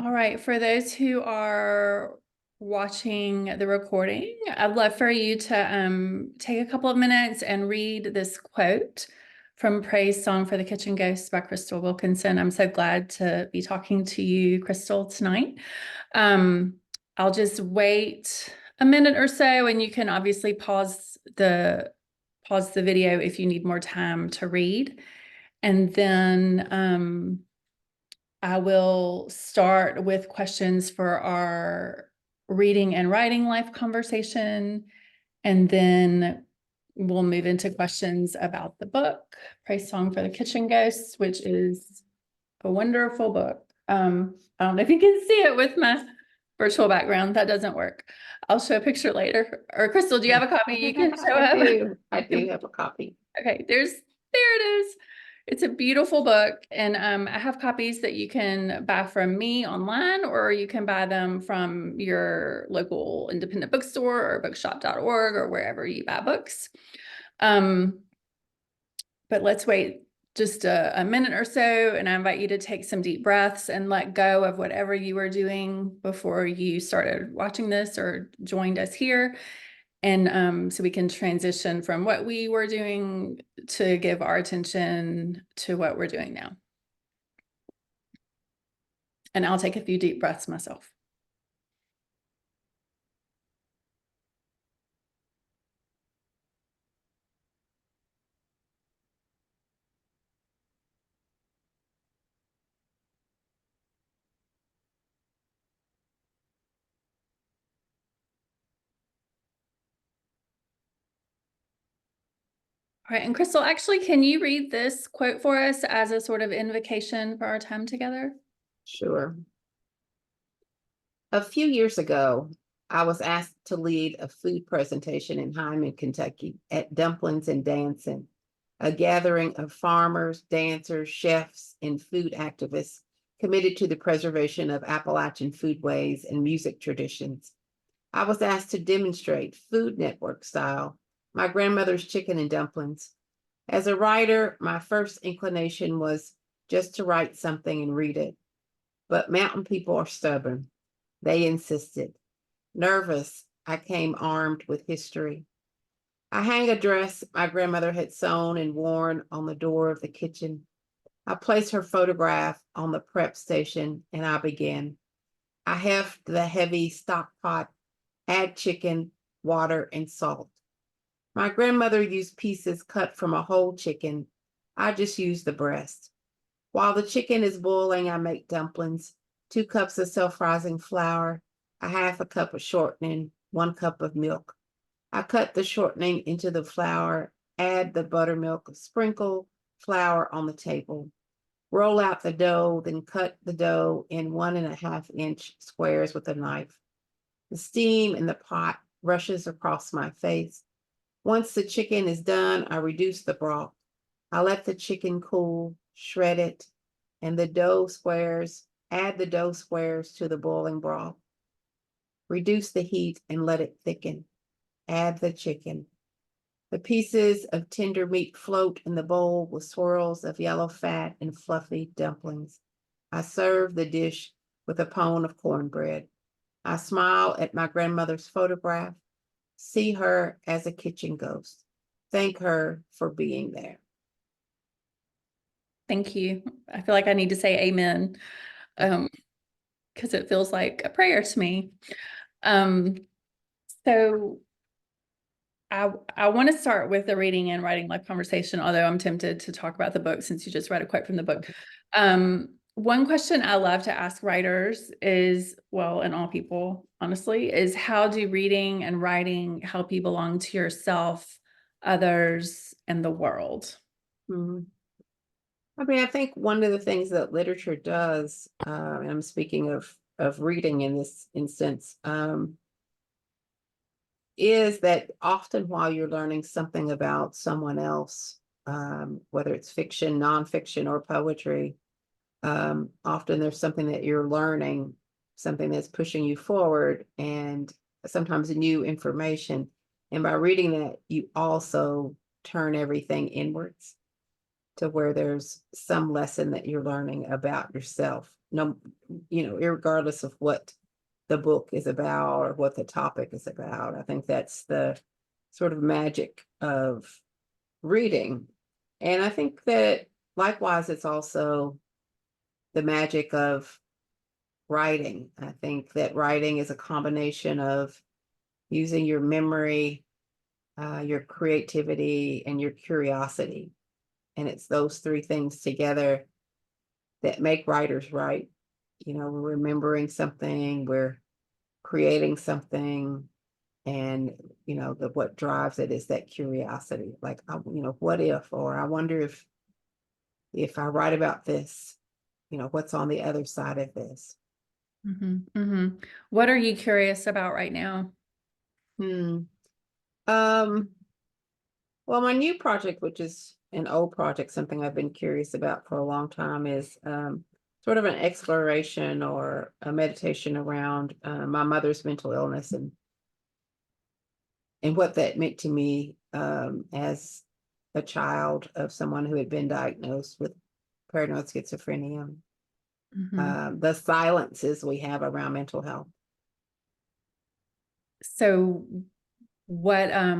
All right, for those who are watching the recording, I'd love for you to take a couple of minutes and read this quote from Praisesong for the Kitchen Ghost by Crystal Wilkinson. I'm so glad to be talking to you, Crystal, tonight. I'll just wait a minute or so, and you can obviously pause the video if you need more time to read. And then I will start with questions for our reading and writing life conversation, and then we'll move into questions about the book, Praisesong for the Kitchen Ghosts, which is a wonderful book. I don't know if you can see it with my virtual background. That doesn't work. I'll show a picture later. Or Crystal, do you have a copy you can show up? I do have a copy. Okay, there it is. It's a beautiful book, and I have copies that you can buy from me online, or you can buy them from your local independent bookstore or bookshop.org or wherever you buy books. But let's wait just a minute or so, and I invite you to take some deep breaths and let go of whatever you were doing before you started watching this or joined us here. And so we can transition from what we were doing to give our attention to what we're doing now. And I'll take a few deep breaths myself. All right, and Crystal, actually, can you read this quote for us as a sort of invocation for our time together? Sure. A few years ago, I was asked to lead a food presentation in Hyman, Kentucky at Dumplings and Dancing, a gathering of farmers, dancers, chefs, and food activists committed to the preservation of Appalachian foodways and music traditions. I was asked to demonstrate Food Network style my grandmother's chicken and dumplings. As a writer, my first inclination was just to write something and read it. But mountain people are stubborn. They insisted. Nervous, I came armed with history. I hang a dress my grandmother had sewn and worn on the door of the kitchen. I place her photograph on the prep station, and I begin. I heft the heavy stock pot, add chicken, water, and salt. My grandmother used pieces cut from a whole chicken. I just use the breast. While the chicken is boiling, I make dumplings, 2 cups of self-rising flour, a half a cup of shortening, 1 cup of milk. I cut the shortening into the flour, add the buttermilk, sprinkle flour on the table. Roll out the dough, then cut the dough in 1.5-inch squares with a knife. The steam in the pot rushes across my face. Once the chicken is done, I reduce the broth. I let the chicken cool, shred it, and add the dough squares to the boiling broth. Reduce the heat and let it thicken. Add the chicken. The pieces of tender meat float in the bowl with swirls of yellow fat and fluffy dumplings. I serve the dish with a pone of cornbread. I smile at my grandmother's photograph, see her as a kitchen ghost, thank her for being there. Thank you. I feel like I need to say amen, because it feels like a prayer to me. So I want to start with the reading and writing life conversation, although I'm tempted to talk about the book since you just read a quote from the book. One question I love to ask writers is, well, and all people, honestly, is how do reading and writing help you belong to yourself, others, and the world? Mm-hmm. I mean, I think one of the things that literature does, and I'm speaking of reading in this instance, is that often while you're learning something about someone else, whether it's fiction, nonfiction, or poetry, often there's something that you're learning, something that's pushing you forward, and sometimes new information. And by reading that, you also turn everything inwards. to where there's some lesson that you're learning about yourself. No, regardless of what the book is about or what the topic is about. I think that's the sort of magic of reading. And I think that likewise, it's also the magic of writing. I think that writing is a combination of using your memory, your creativity, and your curiosity. And it's those three things together that make writers write. We're remembering something, we're creating something, and what drives it is that curiosity. Like, what if, or I wonder if I write about this, what's on the other side of this. What are you curious about right now? Well, my new project, which is an old project, something I've been curious about for a long time, is sort of an exploration or a meditation around my mother's mental illness and what that meant to me as a child of someone who had been diagnosed with paranoid schizophrenia. The silences we have around mental health. So what, I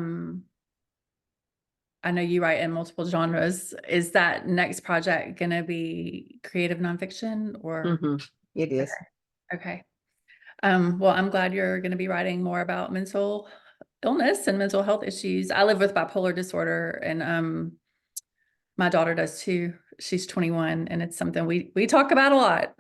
know you write in multiple genres. Is that next project going to be creative nonfiction or? It is. Okay. Well, I'm glad you're going to be writing more about mental illness and mental health issues. I live with bipolar disorder, and my daughter does too. She's 21, and it's something we talk about a lot.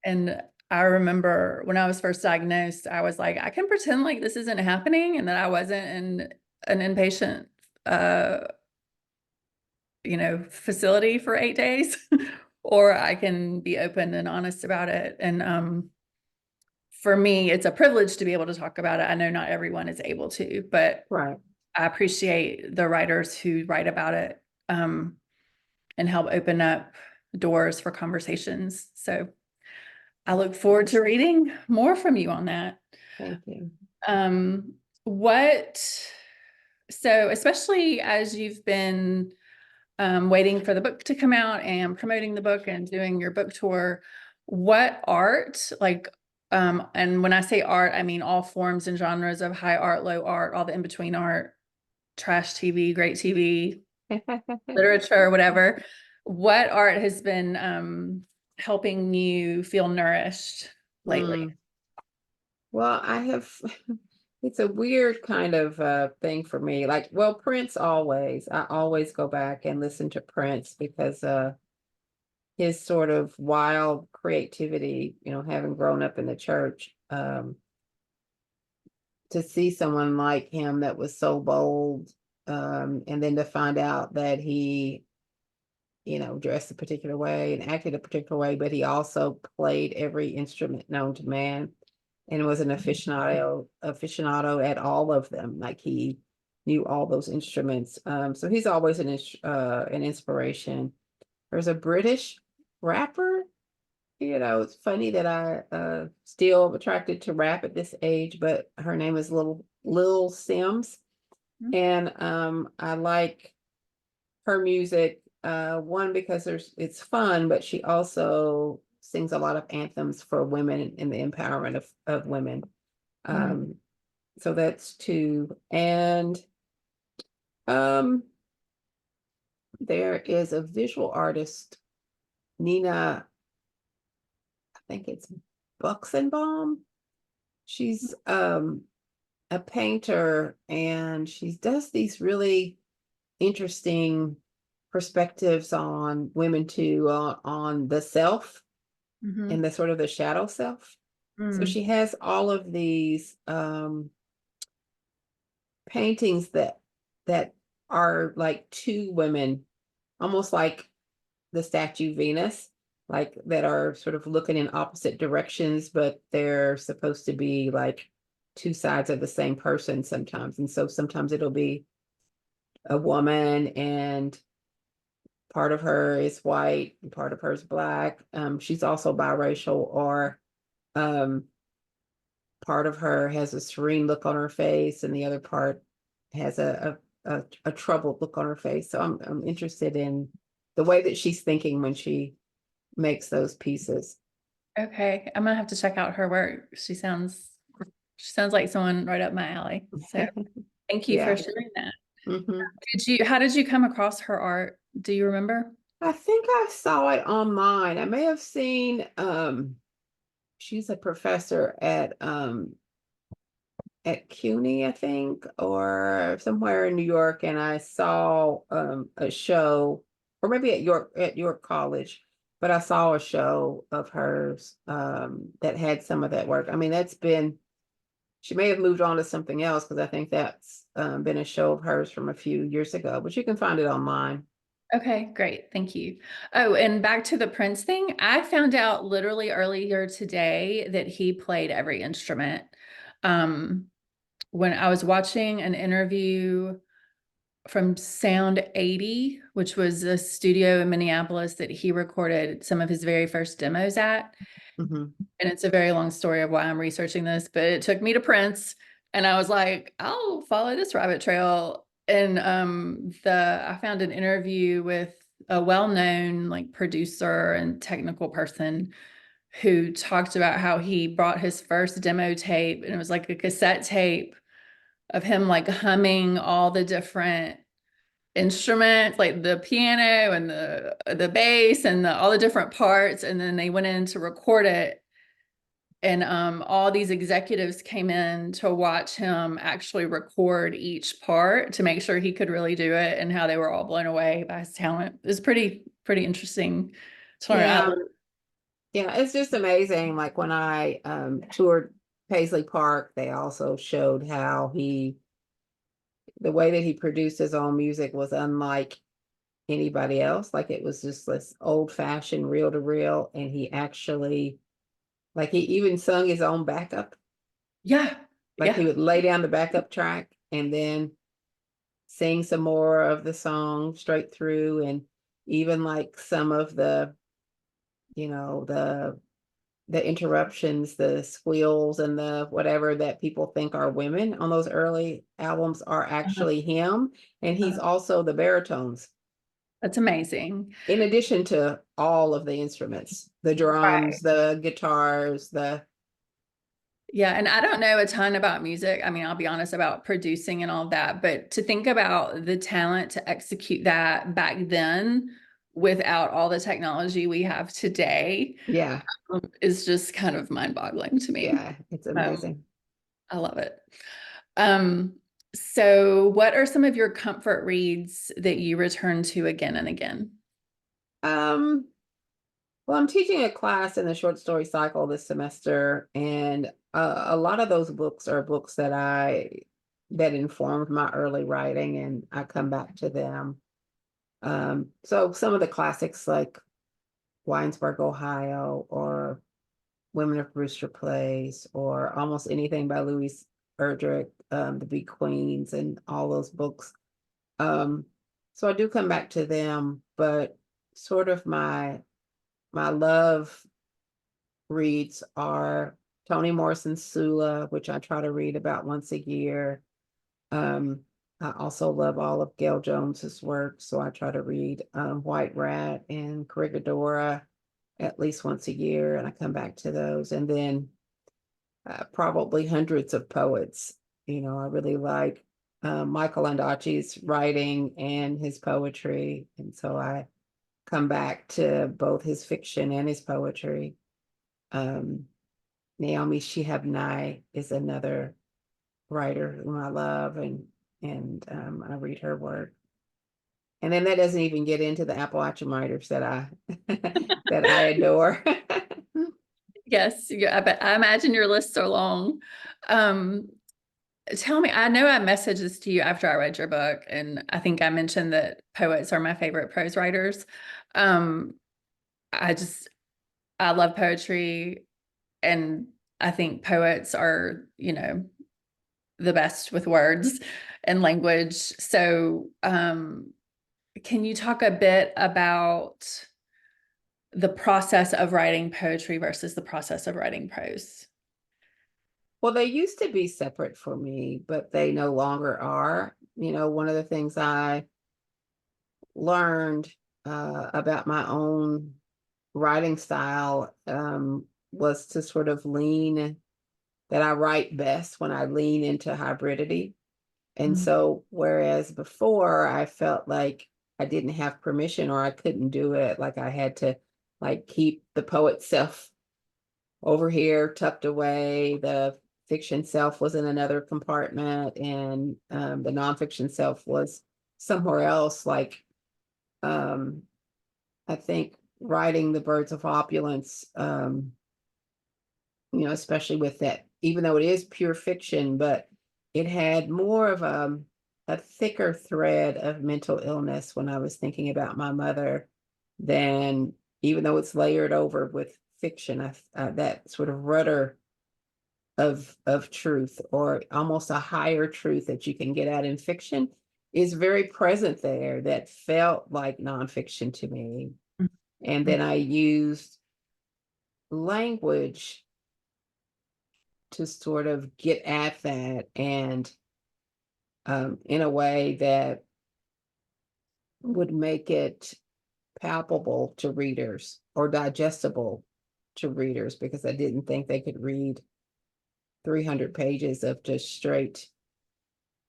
And I remember when I was first diagnosed, I was like, I can pretend like this isn't happening and that I wasn't in an inpatient facility for 8 days, or I can be open and honest about it. And for me, it's a privilege to be able to talk about it. I know not everyone is able to, but Right. I appreciate the writers who write about it and help open up doors for conversations. So I look forward to reading more from you on that. Thank you. So especially as you've been waiting for the book to come out and promoting the book and doing your book tour, what art, and when I say art, I mean all forms and genres of high art, low art, all the in-between art, trash TV, great TV, literature, whatever. What art has been helping you feel nourished lately? Well, it's a weird kind of thing for me. Like, well, Prince always, I always go back and listen to Prince because his sort of wild creativity, having grown up in the church, to see someone like him that was so bold, and then to find out that he, dressed a particular way and acted a particular way, but he also played every instrument known to man and was an aficionado at all of them. Like, he knew all those instruments. So he's always an inspiration. There's a British rapper. It's funny that I still attracted to rap at this age, but her name is Lil Sims. And I like her music, one, because it's fun, but she also sings a lot of anthems for women and the empowerment of women. So that's two. And there is a visual artist, Nina, I think it's Buxenbaum. She's a painter, and she does these really interesting perspectives on women too, on the self and the sort of the shadow self. So she has all of these paintings that are like two women, almost like the statue Venus, like, that are sort of looking in opposite directions, but they're supposed to be like two sides of the same person sometimes. And so sometimes it'll be a woman and part of her is white and part of her is black. She's also biracial, or part of her has a serene look on her face and the other part has a a troubled look on her face. So I'm interested in the way that she's thinking when she makes those pieces. Okay, I'm gonna have to check out her work. She sounds like someone right up my alley. So thank you for Yeah. sharing that. Hmm. How did you come across her art? Do you remember? I think I saw it online. I may have seen she's a professor at CUNY, I think, or somewhere in New York, and I saw a show, or maybe at York College, but I saw a show of hers that had some of that work. I mean, she may have moved on to something else because I think that's been a show of hers from a few years ago, but you can find it online. Okay, great. Thank you. Oh, and back to the Prince thing. I found out literally earlier today that he played every instrument. Um, when I was watching an interview from Sound 80, which was a studio in Minneapolis that he recorded some of his very first demos at. Hmm. And it's a very long story of why I'm researching this, but it took me to Prince and I was like, I'll follow this rabbit trail. And I found an interview with a well-known like producer and technical person who talked about how he brought his first demo tape and it was like a cassette tape of him like humming all the different instruments, like the piano and the bass and all the different parts. And then they went in to record it. And all these executives came in to watch him actually record each part to make sure he could really do it, and how they were all blown away by his talent. It was pretty interesting to learn. Yeah, yeah, it's just amazing. Like when I toured Paisley Park, they also showed how the way that he produced his own music was unlike anybody else. Like it was just this old fashioned reel to reel. And he actually, like he even sung his own backup. Yeah, Like he yeah. would lay down the backup track and then sing some more of the song straight through. And even like some of you know, the interruptions, the squeals and the whatever that people think are women on those early albums are actually him. And he's Uh, also the baritones, that's amazing. in addition to all of the instruments, the Right. drums, the guitars, the Yeah, and I don't know a ton about music. I mean, I'll be honest about producing and all of that, but to think about the talent to execute that back then without all the technology we have today yeah, is just kind of mind-boggling to me. yeah, it's Um, amazing. I love it. Um, so what are some of your comfort reads that you return to again and again? Um, well, I'm teaching a class in the short story cycle this semester, and a lot of those books are books that informed my early writing, and I come back to them. So some of the classics like Winesburg, Ohio, or Women of Brewster Place, or almost anything by Louise Erdrich, The Bee Queens, and all those books. Um, so I do come back to them, but sort of my love reads are Toni Morrison's Sula, which I try to read about once a year. Um, I also love all of Gail Jones's work, so I try to read White Rat and Corregidora at least once a year, and I come back to those. And then probably hundreds of poets. You know, I really like Michael Ondaatje's writing and his poetry, and so I come back to both his fiction and his poetry. Um, Naomi Shihab Nye is another writer whom I love, and I read her work. And then that doesn't even get into the Appalachian writers that I that I adore. Yes, yeah, I imagine your lists are long. Um, Tell me, I know I messaged this to you after I read your book, and I think I mentioned that poets are my favorite prose writers. Um, I just, I love poetry, and I think poets are, the best with words and language. So, can you talk a bit about the process of writing poetry versus the process of writing prose? Well, they used to be separate for me, but they no longer are. one of the things I learned about my own writing style was to sort of lean that I write best when I lean into hybridity. And Mm. so, whereas before I felt like I didn't have permission or I couldn't do it, like I had to like keep the poet self over here tucked away, the fiction self was in another compartment, and the nonfiction self was somewhere else. Like um, I think writing The Birds of Opulence, especially with that, even though it is pure fiction, but it had more of a thicker thread of mental illness when I was thinking about my mother than, even though it's layered over with fiction, that sort of rudder of truth, or almost a higher truth that you can get out in fiction, is very present there, that felt like nonfiction to me. And then I used language to sort of get at that, and in a way that would make it palpable to readers or digestible to readers, because I didn't think they could read 300 pages of just straight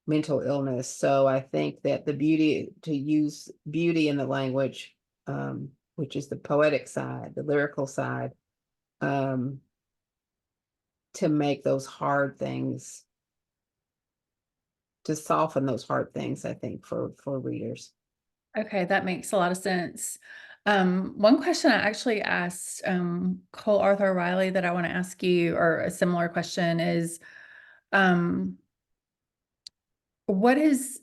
mental illness. So I think that the beauty, to use beauty in the language, which is the poetic side, the lyrical side, um, to make those hard things, to soften those hard things, I think, for readers. Okay, that makes a lot of sense. One question I actually asked Cole Arthur Riley that I want to ask you, or a similar question, is um, what is,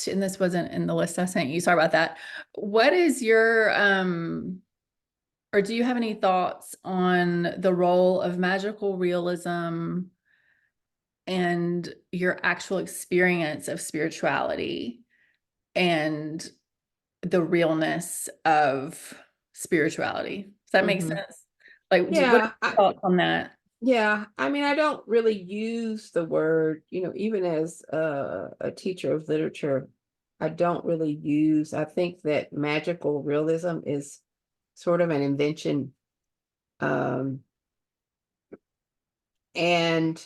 and this wasn't in the list I sent you, sorry about that. What is your, or do you have any thoughts on the role of magical realism and your actual experience of spirituality and the realness of spirituality? Does that make Hmm. sense? Like, what are Yeah, your thoughts on that? yeah. I mean, I don't really use the word, even as a teacher of literature, I don't really use, I think that magical realism is sort of an invention, um, and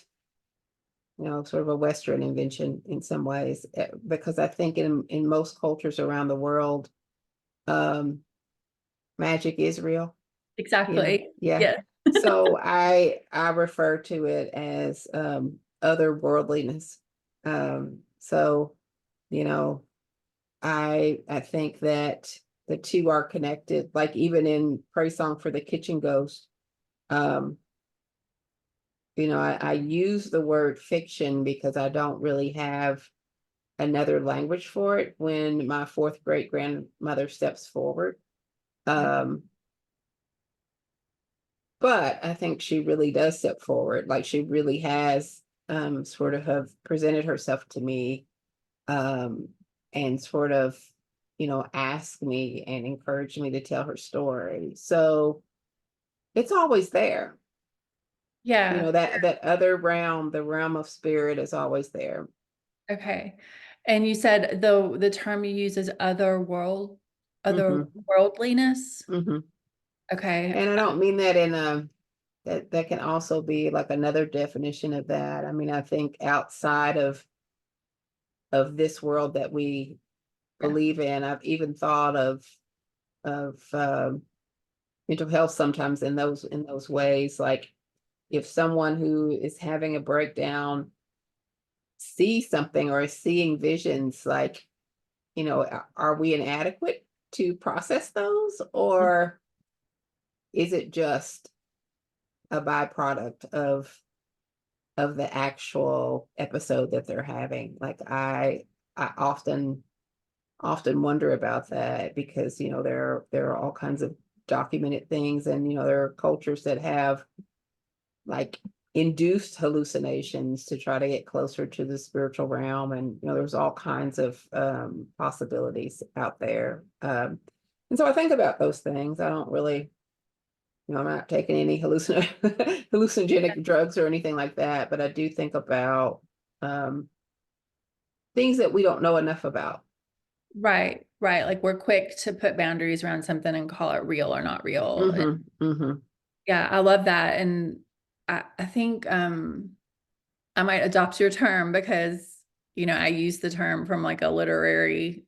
sort of a Western invention in some ways, because I think in most cultures around the world, um, magic is real. Exactly. Yeah. Yeah. So I refer to it as otherworldliness. So you know, I think that the two are connected. Like even in Praisesong for the Kitchen Ghost, um, I use the word fiction because I don't really have another language for it when my fourth great grandmother steps forward. Um, but I think she really does step forward. Like she really has sort of have presented herself to me, um, and sort of, asked me and encouraged me to tell her story. So it's always there. Yeah. That other realm, the realm of spirit, is always there. Okay. And you said the term you use is Hmm. otherworldliness. Hmm. Okay. And I don't mean that in a that can also be like another definition of that. I mean, I think outside of this world that we Yeah. believe in, I've even thought of mental health sometimes in those ways. Like if someone who is having a breakdown sees something or is seeing visions, like, are we inadequate to process those, or is it just a byproduct of the actual episode that they're having? Like I often wonder about that, because there are all kinds of documented things, and there are cultures that have like induced hallucinations to try to get closer to the spiritual realm, and there's all kinds of possibilities out there, and so I think about those things. I don't really, I'm not taking any hallucinogenic drugs or anything like that, but I do think about um things that we don't know enough about. Right, right. Like we're quick to put boundaries around something and call it real or not real. And yeah, I love that. And I think I might adopt your term because, I use the term from like a literary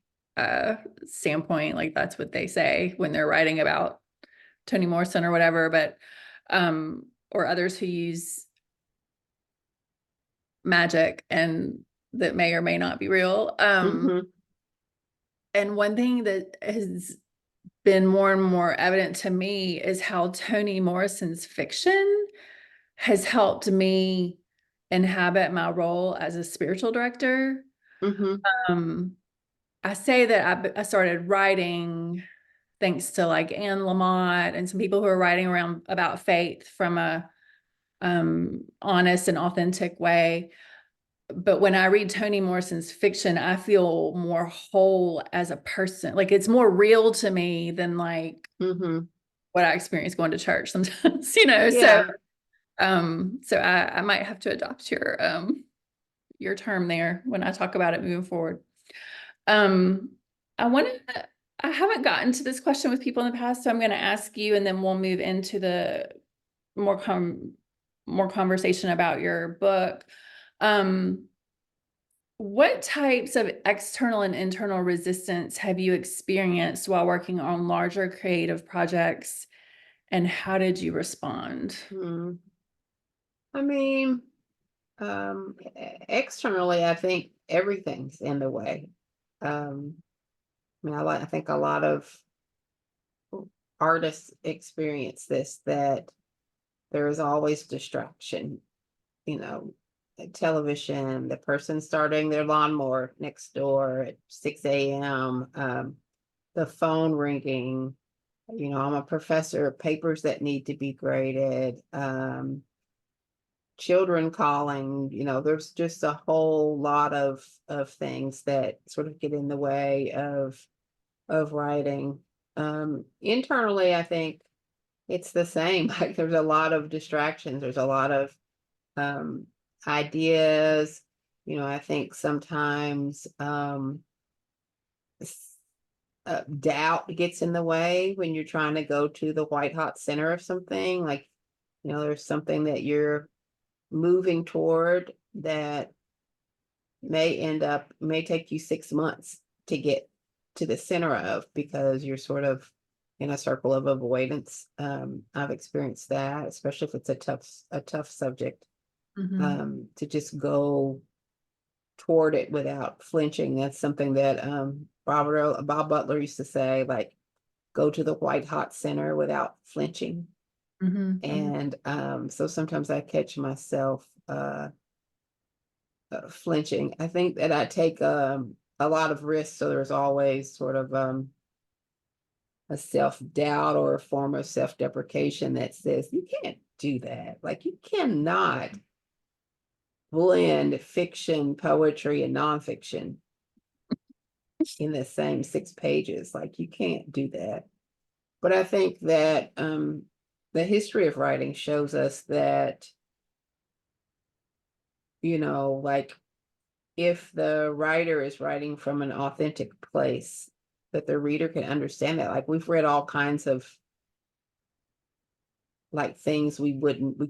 standpoint. Like that's what they say when they're writing about Toni Morrison or whatever, but or others who use magic and that may or may not be real. And one thing that has been more and more evident to me is how Toni Morrison's fiction has helped me inhabit my role as a spiritual director. Um, I say that I started writing thanks to like Anne Lamott and some people who are writing around about faith from a honest and authentic way. But when I read Toni Morrison's fiction, I feel more whole as a person. Like it's more real to me than like what I experience going to church sometimes, Yeah. So I might have to adopt your term there when I talk about it moving forward. Um, I haven't gotten to this question with people in the past, so I'm going to ask you, and then we'll move into the more conversation about your book. What types of external and internal resistance have you experienced while working on larger creative projects, and how did you respond? I mean, externally, I think everything's in the way. I think a lot of artists experience this, that there is always distraction, like television, the person starting their lawnmower next door at 6 a.m., the phone ringing. I'm a professor, papers that need to be graded, children calling. There's just a whole lot of things that sort of get in the way of writing. Internally, I think it's the same. Like there's a lot of distractions. There's a lot of ideas. I think sometimes doubt gets in the way when you're trying to go to the white hot center of something. Like, there's something that you're moving toward that may take you 6 months to get to the center of, because you're sort of in a circle of avoidance. I've experienced that, especially if it's a tough subject, to just go toward it without flinching. That's something that Bob Butler used to say, like, go to the white hot center without flinching. And so sometimes I catch myself flinching. I think that I take a lot of risks, so there's always sort of a self-doubt or a form of self-deprecation that says you can't do that. Like you cannot blend fiction, poetry, and nonfiction in the same 6 pages. Like you can't do that. But I think that the history of writing shows us that, like if the writer is writing from an authentic place, that the reader can understand that. Like we've read all kinds of like things we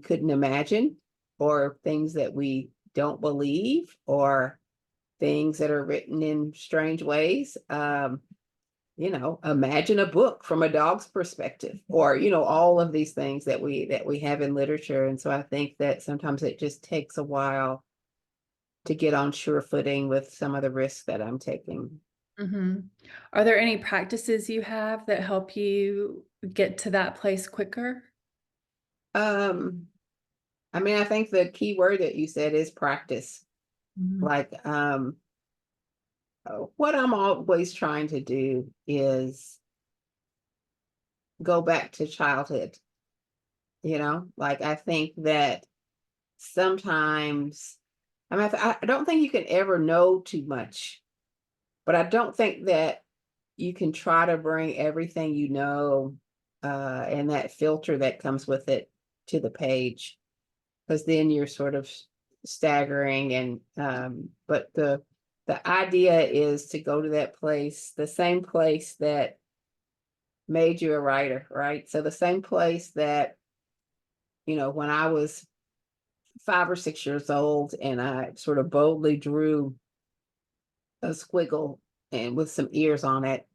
couldn't imagine, or things that we don't believe, or things that are written in strange ways. Imagine a book from a dog's perspective, or all of these things that we have in literature. And so I think that sometimes it just takes a while to get on sure footing with some of the risks that I'm taking. Are there any practices you have that help you get to that place quicker? I think the key word that you said is practice. Like, what I'm always trying to do is go back to childhood. Like I think that sometimes, I don't think you can ever know too much, but I don't think that you can try to bring everything and that filter that comes with it to the page, because then you're sort of staggering. And but the idea is to go to that place, the same place that made you a writer, right? So the same place that, when I was 5 or 6 years old and I sort of boldly drew a squiggle and with some ears on it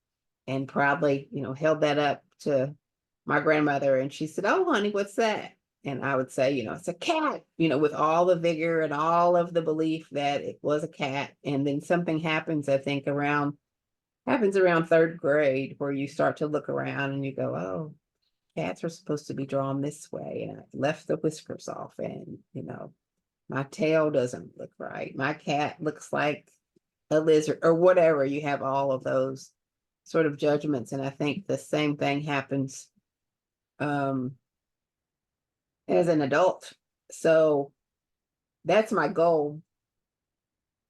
and proudly, held that up to my grandmother and she said, "Oh, honey, what's that?" And I would say, "It's a cat," with all the vigor and all of the belief that it was a cat. And then something happens, I think, happens around third grade where you start to look around and you go, "Oh, cats are supposed to be drawn this way." And I left the whiskers off and, my tail doesn't look right. My cat looks like a lizard or whatever. You have all of those sort of judgments. And I think the same thing happens um, as an adult. So that's my goal,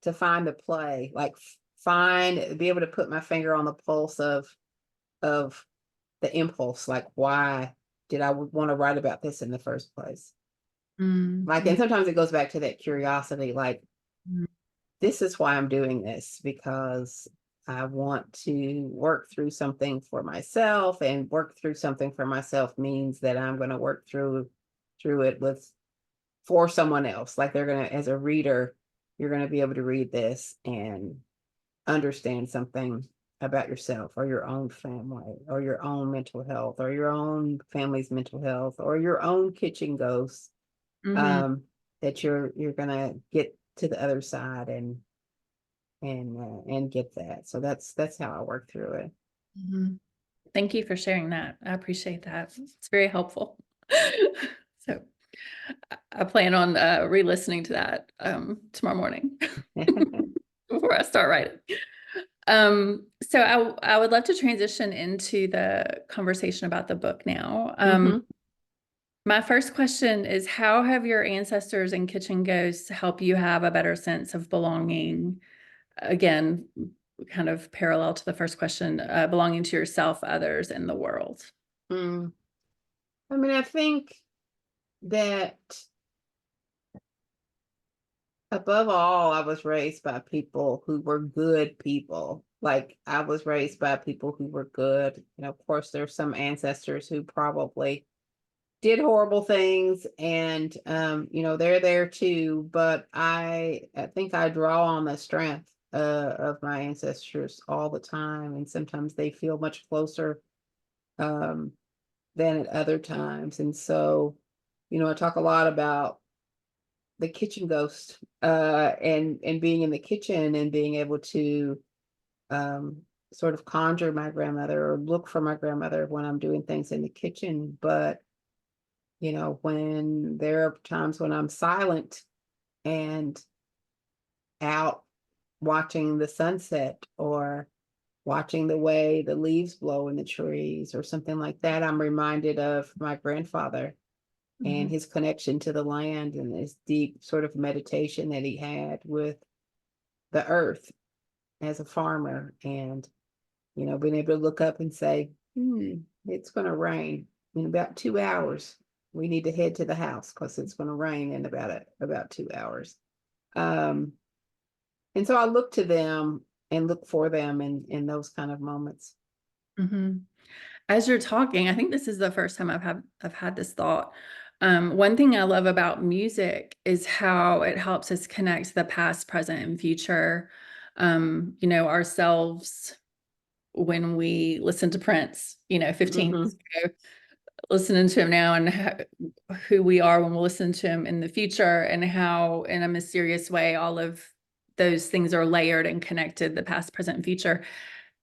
to find the play, like be able to put my finger on the pulse of the impulse, like why did I want to write about this in the first place? Like, and sometimes it goes back to that curiosity, like, Mhm. this is why I'm doing this, because I want to work through something for myself, and work through something for myself means that I'm going to work through it for someone else. Like, they're going to, as a reader, you're going to be able to read this and understand something about yourself or your own family or your own mental health or your own family's mental health or your own kitchen ghosts, Mhm. um, that you're gonna get to the other side and get that. So that's how I work through it. Mhm. Thank you for sharing that. I appreciate that. It's very helpful. So I plan on re-listening to that tomorrow morning before I start writing. So I would love to transition into the conversation about the book now. Hmm. My first question is, how have your ancestors and kitchen ghosts help you have a better sense of belonging? Again, kind of parallel to the first question, belonging to yourself, others, and the world. Mm. I mean, I think that above all, I was raised by people who were good people. Like, I was raised by people who were good. Of course, there's some ancestors who probably did horrible things, and they're there too. But I think I draw on the strength of my ancestors all the time, and sometimes they feel much closer um, than at other times. And so, I talk a lot about the kitchen ghost, and being in the kitchen and being able to um, sort of conjure my grandmother or look for my grandmother when I'm doing things in the kitchen. But when there are times when I'm silent and out watching the sunset or watching the way the leaves blow in the trees or something like that, I'm reminded of my grandfather and Mhm. his connection to the land and this deep sort of meditation that he had with the earth as a farmer. And, being able to look up and say, it's going to rain in about 2 hours. We need to head to the house because it's going to rain in about 2 hours. Um, and so I look to them and look for them in those kind of moments. Mhm. As you're talking, I think this is the first time I've had this thought. One thing I love about music is how it helps us connect the past, present, and future. Ourselves when we listen to Prince, 15 Hmm. years ago, listening to him now, and who we are when we listen to him in the future, and how, in a mysterious way, all of those things are layered and connected, the past, present, and future.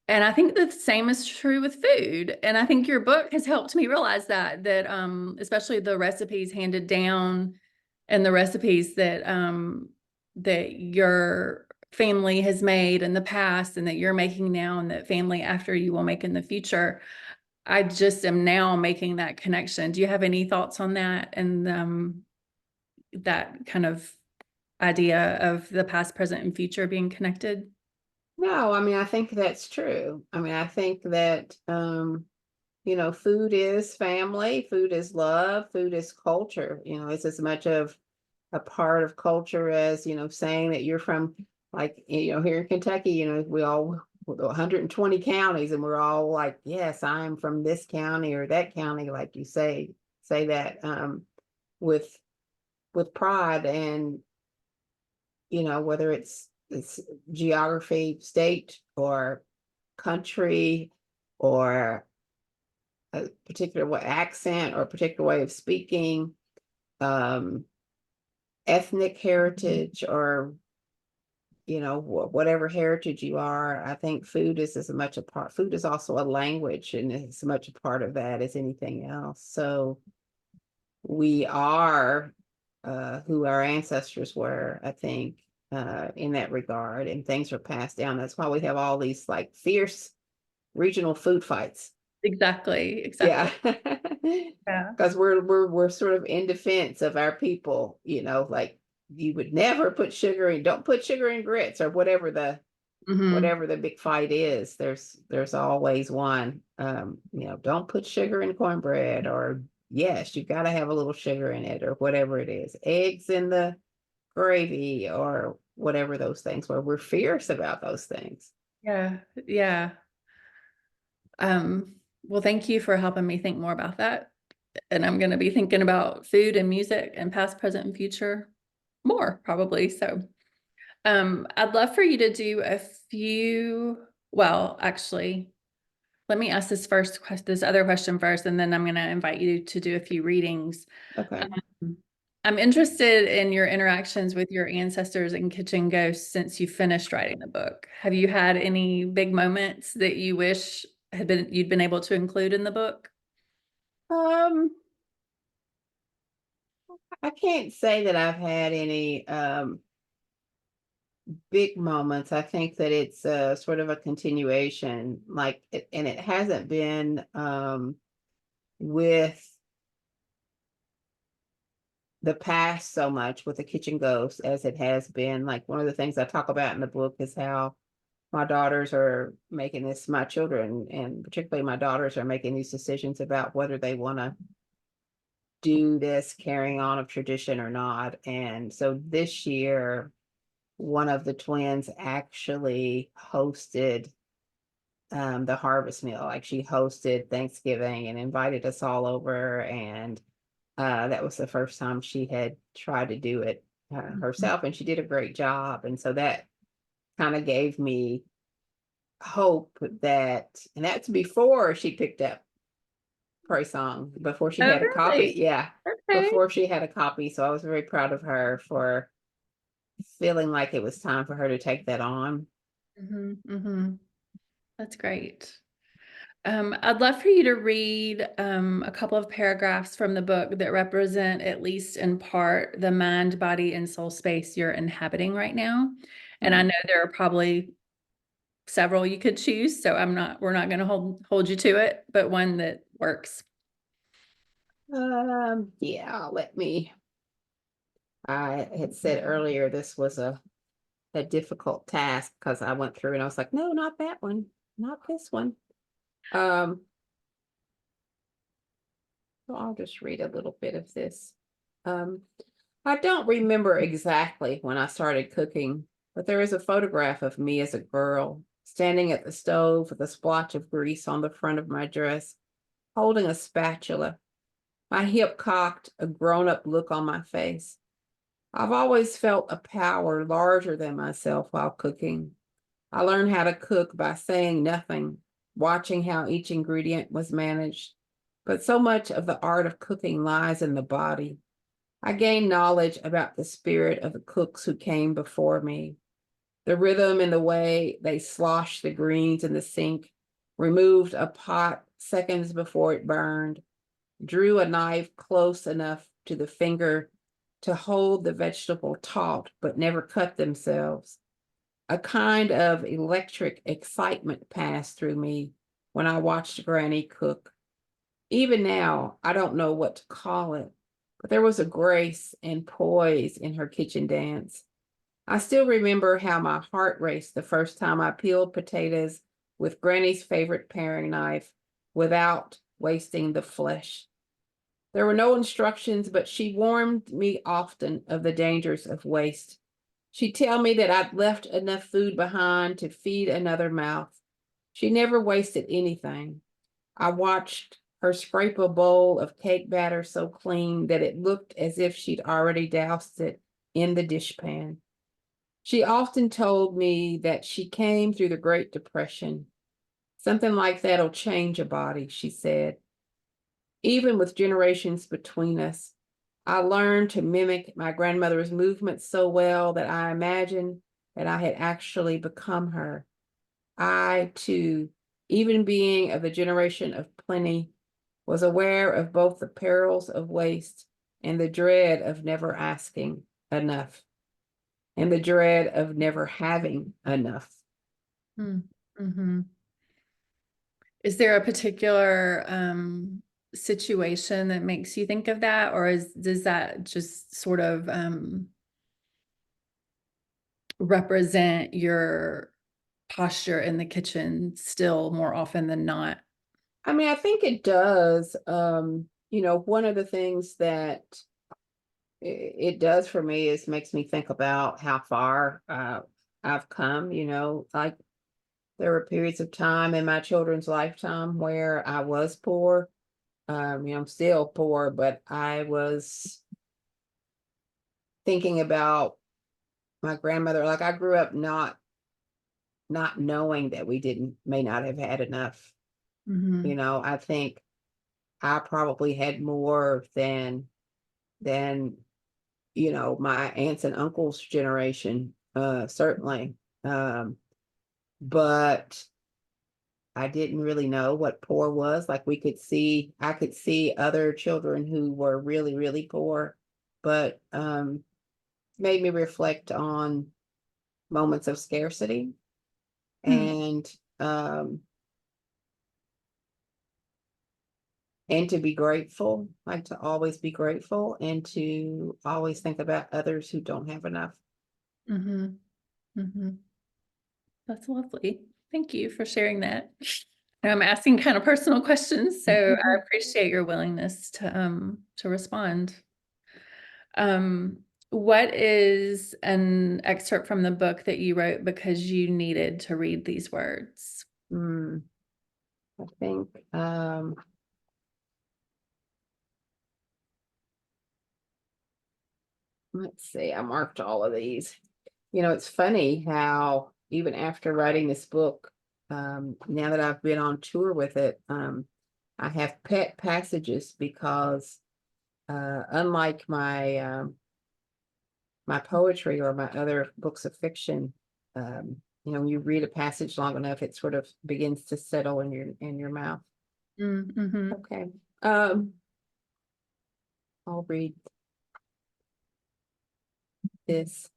And I think the same is true with food. And I think your book has helped me realize that especially the recipes handed down and the recipes that your family has made in the past and that you're making now and that family after you will make in the future. I just am now making that connection. Do you have any thoughts on that and that kind of idea of the past, present, and future being connected? No, I mean, I think that's true. I mean, I think that, food is family, food is love, food is culture. It's as much of a part of culture as, saying that you're from like, here in Kentucky, we all 120 counties, and we're all like, yes, I'm from this county or that county, like you say that with pride. And whether it's geography, state, or country, or a particular accent, or a particular way of speaking, um ethnic heritage, or whatever heritage you are. I think food is as much a part. Food is also a language, and it's as much a part of that as anything else. So we are who our ancestors were, I think, in that regard, and things are passed down. That's why we have all these like fierce regional food fights. Exactly. Yeah. Yeah. Because we're sort of in defense of our people, like, you would never don't put sugar in grits, or whatever Mhm. the big fight is. There's always one. Don't put sugar in cornbread, or yes, you got to have a little sugar in it, or whatever it is. Eggs in the gravy, or whatever those things were. We're fierce about those things. Yeah. Yeah. Well, thank you for helping me think more about that. And I'm going to be thinking about food and music and past, present, and future more probably. So, I'd love for you to do a few, well, actually, let me ask this other question first, and then I'm going to invite you to do a few readings. Okay. I'm interested in your interactions with your ancestors and kitchen ghosts since you finished writing the book. Have you had any big moments that you wish you'd been able to include in the book? Um, I can't say that I've had any big moments. I think that it's sort of a continuation, and it hasn't been with the past so much with the kitchen ghost as it has been. Like, one of the things I talk about in the book is how my daughters are making this, my children, and particularly my daughters, are making these decisions about whether they want to do this carrying on of tradition or not. And so this year, one of the twins actually hosted the harvest meal. Like, she hosted Thanksgiving and invited us all over. And that was the first time she had tried to do it herself. And she did a great job. And so that kind of gave me hope and that's before she picked up Praisesong, before she Oh, had a copy. really? Yeah. Okay. Before she had a copy. So I was very proud of her for feeling like it was time for her to take that on. That's great. I'd love for you to read a couple of paragraphs from the book that represent, at least in part, the mind, body, and soul space you're inhabiting right now. And I know there are probably several you could choose, so we're not going to hold you to it, but one that works. Yeah, I had said earlier this was a difficult task, because I went through and I was like, no, not that one, not this one. Um, so I'll just read a little bit of this. Um, I don't remember exactly when I started cooking, but there is a photograph of me as a girl, standing at the stove with a splotch of grease on the front of my dress, holding a spatula, my hip cocked, a grown-up look on my face. I've always felt a power larger than myself while cooking. I learned how to cook by saying nothing, watching how each ingredient was managed. But so much of the art of cooking lies in the body. I gained knowledge about the spirit of the cooks who came before me, the rhythm in the way they sloshed the greens in the sink, removed a pot seconds before it burned, drew a knife close enough to the finger to hold the vegetable taut but never cut themselves. A kind of electric excitement passed through me when I watched Granny cook. Even now, I don't know what to call it, but there was a grace and poise in her kitchen dance. I still remember how my heart raced the first time I peeled potatoes with Granny's favorite paring knife without wasting the flesh. There were no instructions, but she warned me often of the dangers of waste. She'd tell me that I'd left enough food behind to feed another mouth. She never wasted anything. I watched her scrape a bowl of cake batter so clean that it looked as if she'd already doused it in the dishpan. She often told me that she came through the Great Depression. Something like that'll change a body, she said. Even with generations between us, I learned to mimic my grandmother's movements so well that I imagined that I had actually become her. I, too, even being of the generation of plenty, was aware of both the perils of waste and the dread of never asking enough, and the dread of never having enough. Mm-hmm. Is there a particular situation that makes you think of that, or does that just sort of represent your posture in the kitchen still more often than not? I mean, I think it does. One of the things that it does for me is makes me think about how far I've come, like there were periods of time in my children's lifetime where I was poor. I'm still poor, but I was thinking about my grandmother. Like I grew up not knowing that we may not have had enough. Mm-hmm. I think I probably had more than my aunts and uncles generation, certainly. But I didn't really know what poor was. Like I could see other children who were really, really poor, but made me reflect on moments of scarcity and um and to be grateful, like to always be grateful and to always think about others who don't have enough. Mm-hmm. Mm-hmm. That's lovely. Thank you for sharing that. I'm asking kind of personal questions, so I appreciate your willingness to respond. Um, what is an excerpt from the book that you wrote because you needed to read these words? I think let's see, I marked all of these. It's funny how even after writing this book, now that I've been on tour with it, I have pet passages because unlike my poetry or my other books of fiction, when you read a passage long enough, it sort of begins to settle in your mouth. Mm-hmm. Okay. I'll read this,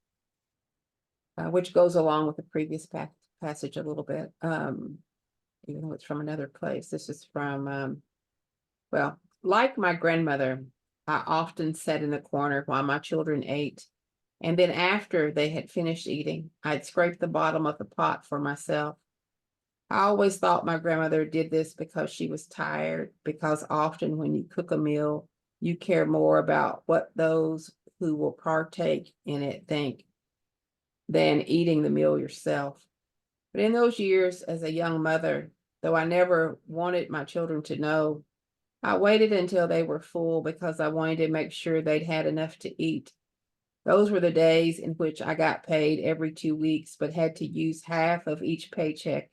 which goes along with the previous passage a little bit, even though it's from another place. This is from, well, like my grandmother, I often sat in the corner while my children ate. And then after they had finished eating, I'd scrape the bottom of the pot for myself. I always thought my grandmother did this because she was tired, because often when you cook a meal, you care more about what those who will partake in it think than eating the meal yourself. But in those years as a young mother, though I never wanted my children to know, I waited until they were full because I wanted to make sure they'd had enough to eat. Those were the days in which I got paid every 2 weeks, but had to use half of each paycheck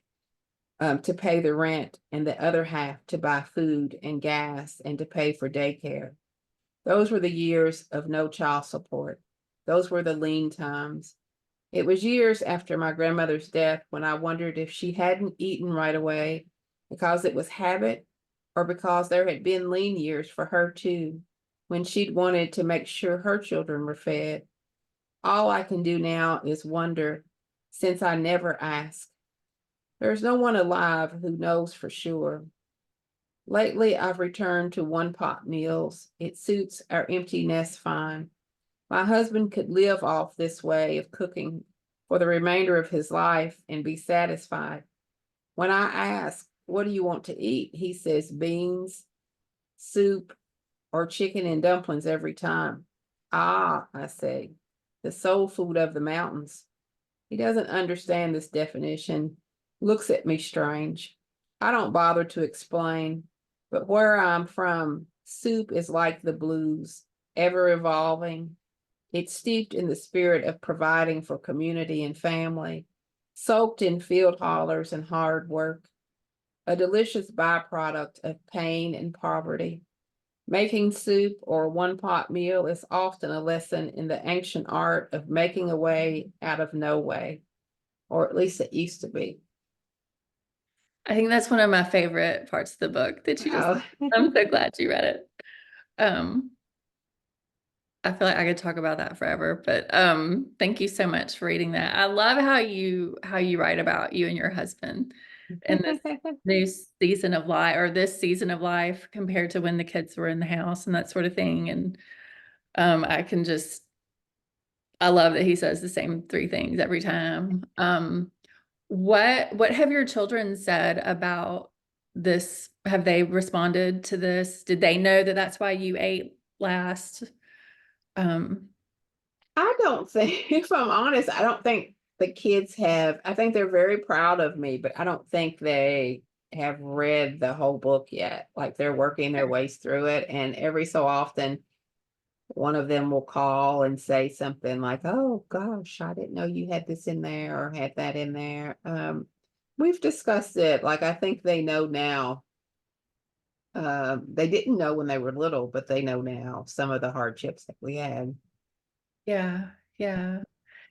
to pay the rent and the other half to buy food and gas and to pay for daycare. Those were the years of no child support. Those were the lean times. It was years after my grandmother's death when I wondered if she hadn't eaten right away because it was habit or because there had been lean years for her too, when she'd wanted to make sure her children were fed. All I can do now is wonder, since I never ask. There's no one alive who knows for sure. Lately, I've returned to one-pot meals. It suits our empty nest fine. My husband could live off this way of cooking for the remainder of his life and be satisfied. When I ask, what do you want to eat? He says beans, soup, or chicken and dumplings every time. Ah, I say, the soul food of the mountains. He doesn't understand this definition, looks at me strange. I don't bother to explain, but where I'm from, soup is like the blues, ever evolving. It's steeped in the spirit of providing for community and family, soaked in field hollers and hard work, a delicious byproduct of pain and poverty. Making soup or one-pot meal is often a lesson in the ancient art of making a way out of no way, or at least it used to be. I think that's one of my favorite parts of the book that you just, Oh. I'm so glad you read it. Um, I feel like I could talk about that forever, but thank you so much for reading that. I love how you write about you and your husband in this new season of life, or this season of life compared to when the kids were in the house and that sort of thing. And I can just, I love that he says the same three things every time. What have your children said about this? Have they responded to this? Did they know that that's why you ate last? I don't think, if I'm honest, I don't think the kids have, I think they're very proud of me, but I don't think they have read the whole book yet. Like they're working their ways through it. And every so often, one of them will call and say something like, "Oh gosh, I didn't know you had this in there or had that in there." We've discussed it. Like I think they know now. They didn't know when they were little, but they know now some of the hardships that we had. Yeah, yeah.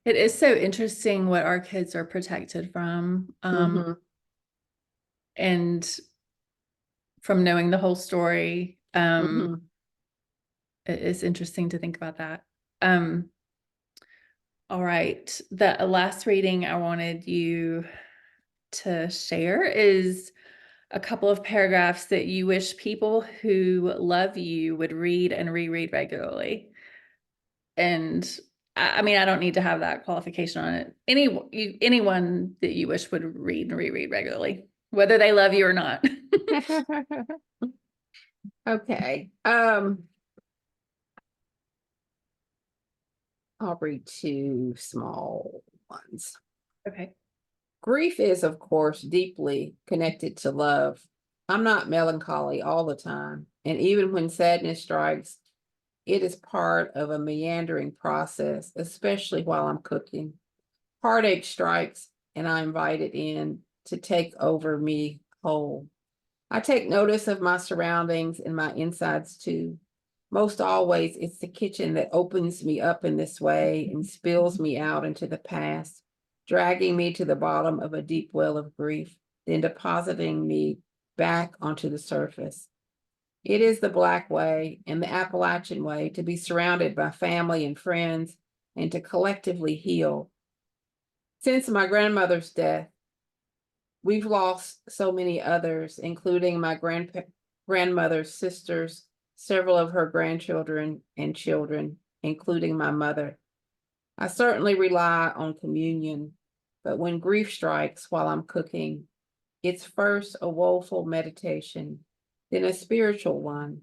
It is so interesting what our kids are protected from, Hmm. and from knowing the whole story. Hmm. It is interesting to think about that. Um, all right. The last reading I wanted you to share is a couple of paragraphs that you wish people who love you would read and reread regularly. And I mean, I don't need to have that qualification on it. Anyone that you wish would read and reread regularly, whether they love you or not. Okay. I'll read two small ones. Okay. Grief is, of course, deeply connected to love. I'm not melancholy all the time, and even when sadness strikes, it is part of a meandering process, especially while I'm cooking. Heartache strikes, and I invite it in to take over me whole. I take notice of my surroundings and my insides too. Most always, it's the kitchen that opens me up in this way and spills me out into the past, dragging me to the bottom of a deep well of grief, then depositing me back onto the surface. It is the Black way and the Appalachian way to be surrounded by family and friends and to collectively heal. Since my grandmother's death, we've lost so many others, including my grandmother's sisters, several of her grandchildren and children, including my mother. I certainly rely on communion, but when grief strikes while I'm cooking, it's first a woeful meditation, then a spiritual one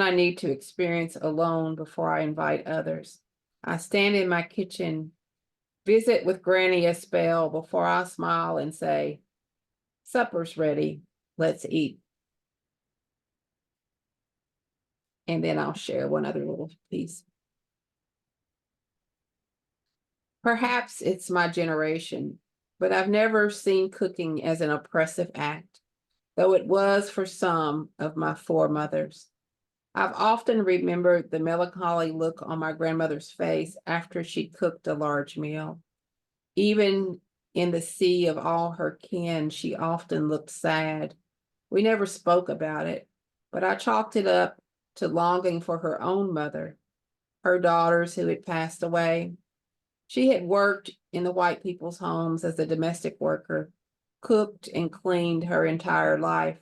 I need to experience alone before I invite others. I stand in my kitchen, visit with Granny a spell before I smile and say, "Supper's ready, let's eat." And then I'll share one other little piece. Perhaps it's my generation, but I've never seen cooking as an oppressive act, though it was for some of my foremothers. I've often remembered the melancholy look on my grandmother's face after she cooked a large meal. Even in the sea of all her kin, she often looked sad. We never spoke about it, but I chalked it up to longing for her own mother, her daughters who had passed away. She had worked in the white people's homes as a domestic worker, cooked and cleaned her entire life.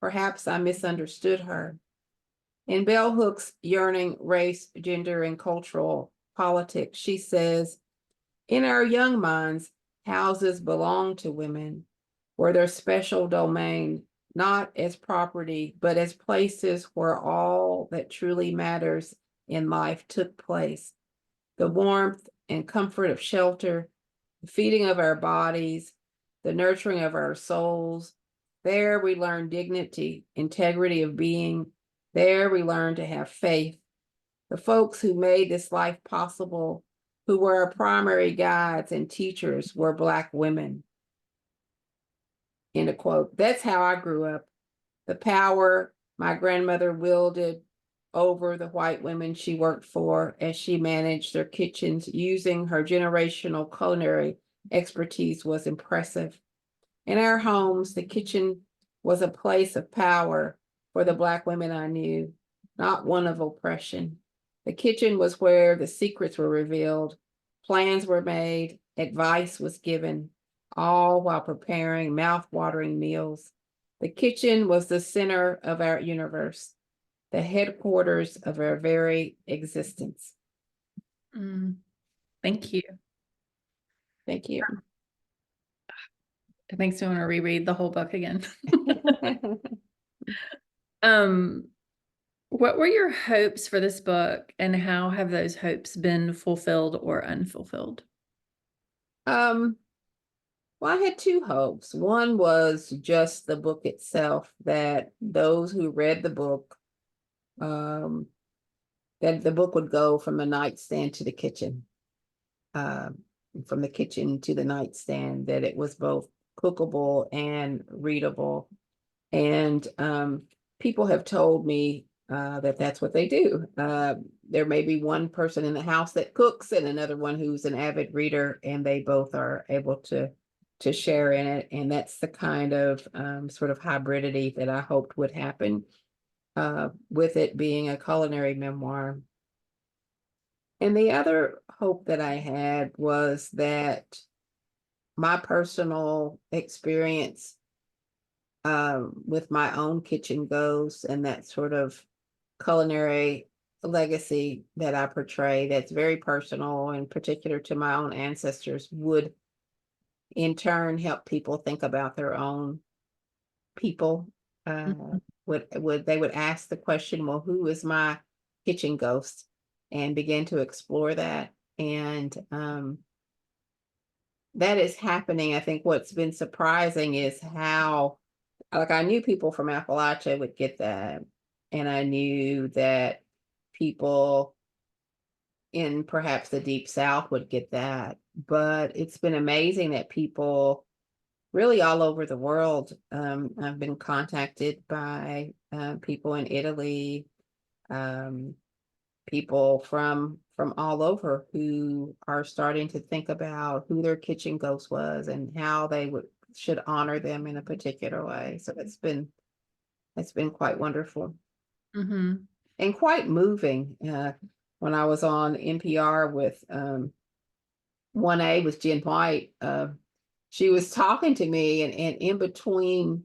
Perhaps I misunderstood her. In Bell Hook's Yearning Race, Gender, and Cultural Politics, she says, "In our young minds, houses belong to women, were their special domain, not as property, but as places where all that truly matters in life took place. the warmth and comfort of shelter, the feeding of our bodies, the nurturing of our souls. There we learn dignity, integrity of being. There we learn to have faith. The folks who made this life possible, who were our primary guides and teachers, were Black women. End of quote. That's how I grew up. The power my grandmother wielded over the white women she worked for as she managed their kitchens using her generational culinary expertise was impressive. In our homes, the kitchen was a place of power for the Black women I knew, not one of oppression. The kitchen was where the secrets were revealed, plans were made, advice was given, all while preparing mouth-watering meals. The kitchen was the center of our universe, the headquarters of our very existence. Thank you. Thank you. It makes me want to reread the whole book again. What were your hopes for this book, and how have those hopes been fulfilled or unfulfilled? Well, I had two hopes. One was just the book itself, that those who read the book, that the book would go from the nightstand to the kitchen, from the kitchen to the nightstand, that it was both cookable and readable. And people have told me that that's what they do. There may be one person in the house that cooks and another one who's an avid reader, and they both are able to share in it. And that's the kind of sort of hybridity that I hoped would happen with it being a culinary memoir. And the other hope that I had was that my personal experience with my own kitchen ghosts and that sort of culinary legacy that I portray, that's very personal and particular to my own ancestors, would in turn help people think about their own people. They would ask the question, well, who is my kitchen ghost, and begin to explore that. And that is happening. I think what's been surprising is how, like, I knew people from Appalachia would get that, and I knew that people in perhaps the Deep South would get that, but it's been amazing that people really all over the world. I've been contacted by people in Italy, people from all over, who are starting to think about who their kitchen ghost was and how they should honor them in a particular way. So it's been quite wonderful. And quite moving. When I was on NPR with 1A with Jen White, she was talking to me, and in between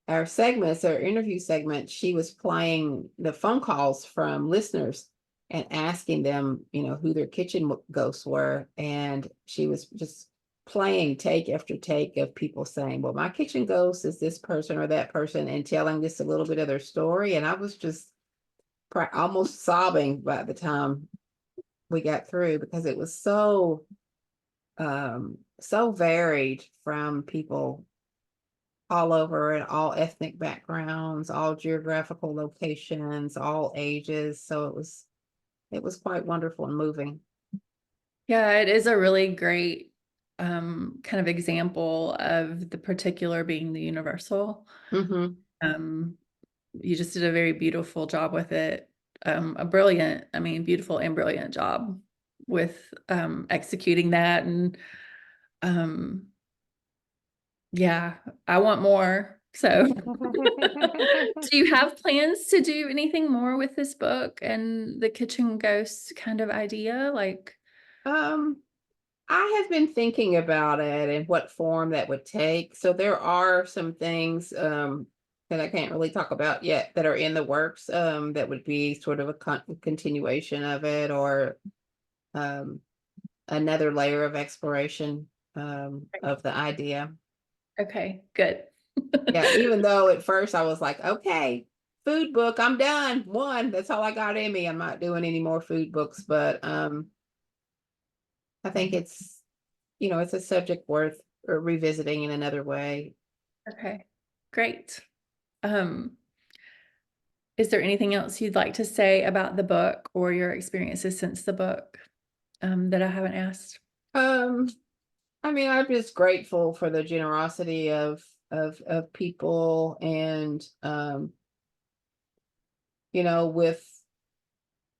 our segments, our interview segments, she was playing the phone calls from listeners and asking them, who their kitchen ghosts were. And she was just playing take after take of people saying, well, my kitchen ghost is this person or that person, and telling just a little bit of their story. And I was just almost sobbing by the time we got through, because it was so varied, from people all over and all ethnic backgrounds, all geographical locations, all ages. So it was quite wonderful and moving. Yeah, it is a really great kind of example of the particular being the universal. You just did a very beautiful job with it. Beautiful and brilliant job with executing that. And yeah, I want more. So do you have plans to do anything more with this book and the kitchen ghost kind of idea? I have been thinking about it and what form that would take. So there are some things that I can't really talk about yet that are in the works, that would be sort of a continuation of it, or another layer of exploration of the idea. Okay, good. Yeah, even though at first I was like, okay, food book, I'm done. One, that's all I got in me. I'm not doing any more food books, but I think it's, it's a subject worth revisiting in another way. Okay, great. Is there anything else you'd like to say about the book or your experiences since the book that I haven't asked? I mean, I'm just grateful for the generosity of people, and with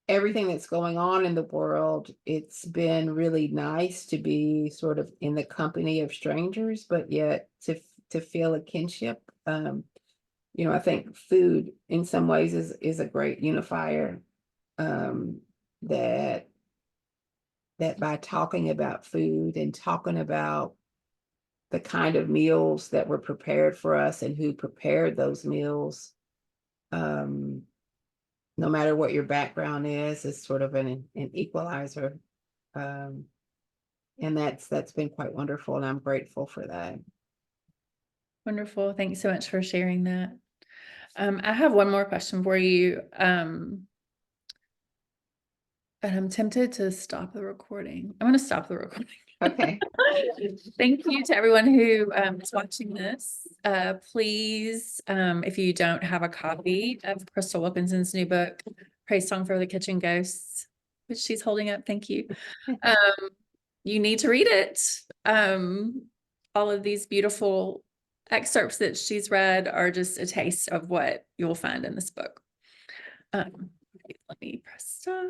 everything that's going on in the world, it's been really nice to be sort of in the company of strangers, but yet to feel a kinship. I think food in some ways is a great unifier. Um, that by talking about food and talking about the kind of meals that were prepared for us and who prepared those meals, um, no matter what your background is sort of an equalizer. Um, and that's been quite wonderful, and I'm grateful for that. Wonderful. Thanks so much for sharing that. I have one more question for you. And I'm tempted to stop the recording. I'm going to stop the recording. Okay. Thank you to everyone who is watching this. Please, if you don't have a copy of Crystal Wilkinson's new book, Praisesong for the Kitchen Ghosts, which she's holding up, thank you. You need to read it. All of these beautiful excerpts that she's read are just a taste of what you'll find in this book. Let me press stop.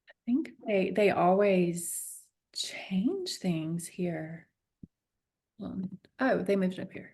I think they always change things here. Oh, they moved it up here.